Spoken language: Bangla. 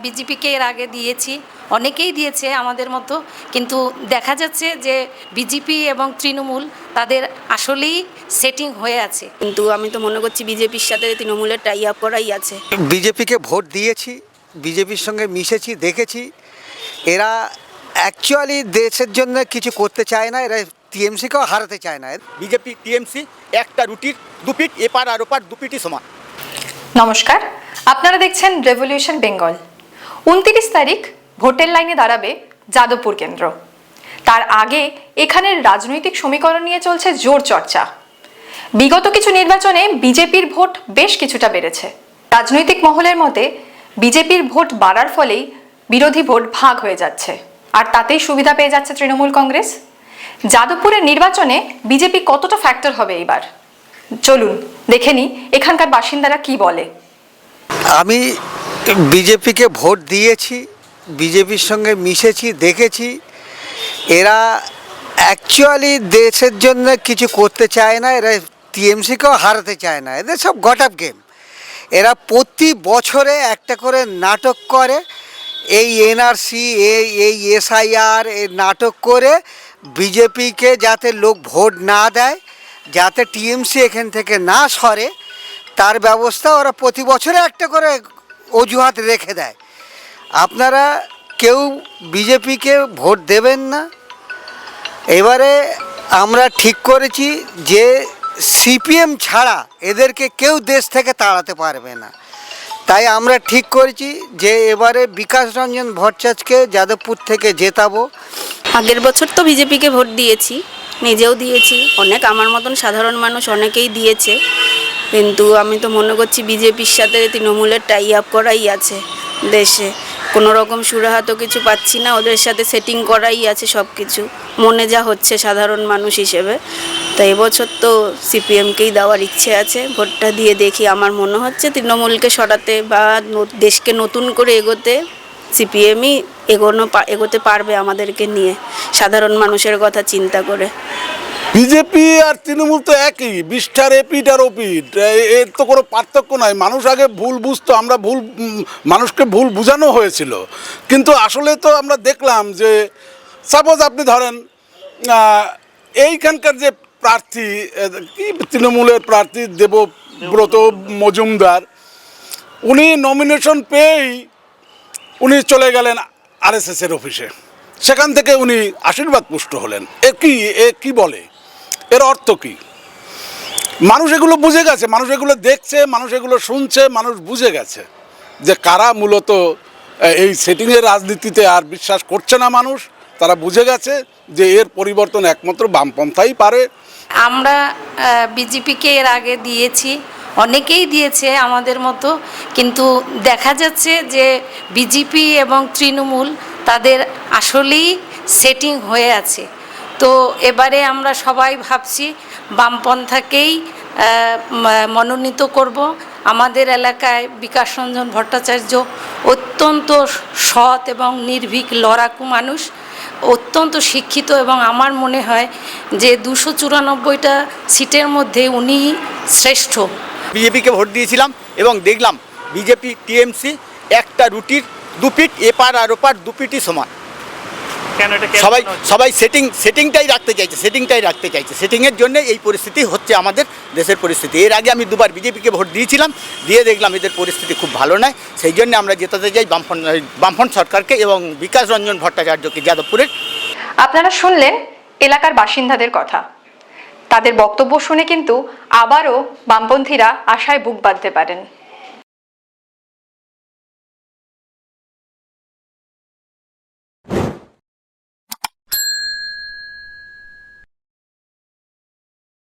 বিজেপিকে এর আগে দিয়েছি, অনেকেই দিয়েছে আমাদের মতো, কিন্তু দেখা যাচ্ছে যে বিজেপি এবং তৃণমূল তাদের আসলেই সেটিং হয়ে আছে। কিন্তু আমি তো মনে করছি বিজেপির সাথে তৃণমূলের টাই আপ করাই আছে। বিজেপিকে ভোট দিয়েছি, বিজেপির সঙ্গে মিশেছি, দেখেছি এরা অ্যাকচুয়ালি দেশের জন্য কিছু করতে চায় না, এরা টিএমসিকেও হারাতে চায় না। বিজেপি টিএমসি একটা রুটির দুপিঠ, এপার আর ওপার দুপিঠই সমান। নমস্কার, আপনারা দেখছেন রেভলিউশন বেঙ্গল। 29 তারিখ ভোটের লাইনে দাঁড়াবে যাদবপুর কেন্দ্র। তার আগে এখানের রাজনৈতিক সমীকরণ নিয়ে চলছে জোর চর্চা। বিগত কিছু নির্বাচনে বিজেপির ভোট বেশ কিছুটা বেড়েছে। রাজনৈতিক মহলের মতে বিজেপির ভোট বাড়ার ফলেই বিরোধী ভোট ভাগ হয়ে যাচ্ছে, আর তাতেই সুবিধা পেয়ে যাচ্ছে তৃণমূল কংগ্রেস। যাদবপুরের নির্বাচনে বিজেপি কতটা ফ্যাক্টর হবে এইবার, চলুন দেখে নিই এখানকার বাসিন্দারা কি বলে। আমি বিজেপিকে ভোট দিয়েছি, বিজেপির সঙ্গে মিশেছি, দেখেছি এরা অ্যাকচুয়ালি দেশের জন্য কিছু করতে চায় না, এরা টিএমসিকেও হারাতে চায় না। এদের সব গট আপ গেম। এরা প্রতি বছরে একটা করে নাটক করে, এই এনআরসি, এই এসআইআর এই নাটক করে বিজেপিকে যাতে লোক ভোট না দেয়, যাতে টিএমসি এখান থেকে না সরে, তার ব্যবস্থা ওরা প্রতি বছরে একটা করে অজুহাত রেখে দেয়। আপনারা কেউ বিজেপিকে ভোট দেবেন না। এবারে আমরা ঠিক করেছি যে সিপিএম ছাড়া এদেরকে কেউ দেশ থেকে তাড়াতে পারবে না। তাই আমরা ঠিক করেছি যে এবারে বিকাশ রঞ্জন ভট্টাচার্যকে যাদবপুর থেকে জেতাবো। আগের বছর তো বিজেপিকে ভোট দিয়েছি, নিজেও দিয়েছি, অনেক আমার মতন সাধারণ মানুষ অনেকেই দিয়েছে। কিন্তু আমি তো মনে করছি বিজেপির সাথে তৃণমূলের টাই আপ করাই আছে। দেশে কোনো রকম সুরাহা তো কিছু পাচ্ছি না, ওদের সাথে সেটিং করাই আছে সব কিছু, মনে যা হচ্ছে সাধারণ মানুষ হিসেবে। তো এবছর তো সিপিএমকেই দেওয়ার ইচ্ছে আছে। ভোটটা দিয়ে দেখি, আমার মনে হচ্ছে তৃণমূলকে সরাতে বা দেশকে নতুন করে এগোতে সিপিএমই এগোতে পারবে আমাদেরকে নিয়ে, সাধারণ মানুষের কথা চিন্তা করে। বিজেপি আর তৃণমূল তো একই, বিষ্ঠার এপিট আর ওপিট, এর তো কোনো পার্থক্য নাই। মানুষ আগে ভুল বুঝতো, আমরা মানুষকে ভুল বোঝানো হয়েছিল। কিন্তু আসলে তো আমরা দেখলাম যে সাপোজ আপনি ধরেন এইখানকার যে প্রার্থী, কি তৃণমূলের প্রার্থী দেবব্রত মজুমদার, উনি নমিনেশন পেয়েই উনি চলে গেলেন আরএসএসের অফিসে, সেখান থেকে উনি আশীর্বাদ পুষ্ট হলেন। এ কি বলে, এর অর্থ কি? মানুষ এগুলো বুঝে গেছে, মানুষ এগুলো দেখছে, মানুষ এগুলো শুনছে, মানুষ বুঝে গেছে যে কারা মূলত এই সেটিংয়ের রাজনীতিতে আর বিশ্বাস করছে না। মানুষ তারা বুঝে গেছে যে এর পরিবর্তন একমাত্র বামপন্থাই পারে। আমরা বিজেপিকে এর আগে দিয়েছি, অনেকেই দিয়েছে আমাদের মতো, কিন্তু দেখা যাচ্ছে যে বিজেপি এবং তৃণমূল তাদের আসলেই সেটিং হয়ে আছে। তো এবারে আমরা সবাই ভাবছি বামপন্থাকেই মনোনীত করব। আমাদের এলাকায় বিকাশ রঞ্জন ভট্টাচার্য অত্যন্ত সৎ এবং নির্ভীক লড়াকু মানুষ, অত্যন্ত শিক্ষিত, এবং আমার মনে হয় যে 294টা সিটের মধ্যে উনি শ্রেষ্ঠ। বিজেপিকে ভোট দিয়েছিলাম এবং দেখলাম বিজেপি টিএমসি একটা রুটির দুপিঠ, এপার আর ওপার দুপিঠই সমান। সবাই সেটিংটাই রাখতে চাইছে। সেটিংয়ের জন্য এই পরিস্থিতি হচ্ছে আমাদের দেশের পরিস্থিতি। এর আগে আমি দুবার বিজেপিকে ভোট দিয়েছিলাম, দিয়ে দেখলাম এদের পরিস্থিতি খুব ভালো নয়। সেই জন্য আমরা জেতাতে যাই বামফ্রন্ট সরকারকে এবং বিকাশ রঞ্জন ভট্টাচার্যকে যাদবপুরের। আপনারা শুনলেন এলাকার বাসিন্দাদের কথা। তাদের বক্তব্য শুনে কিন্তু আবারও বামপন্থীরা আশায় বুক বাঁধতে পারেন।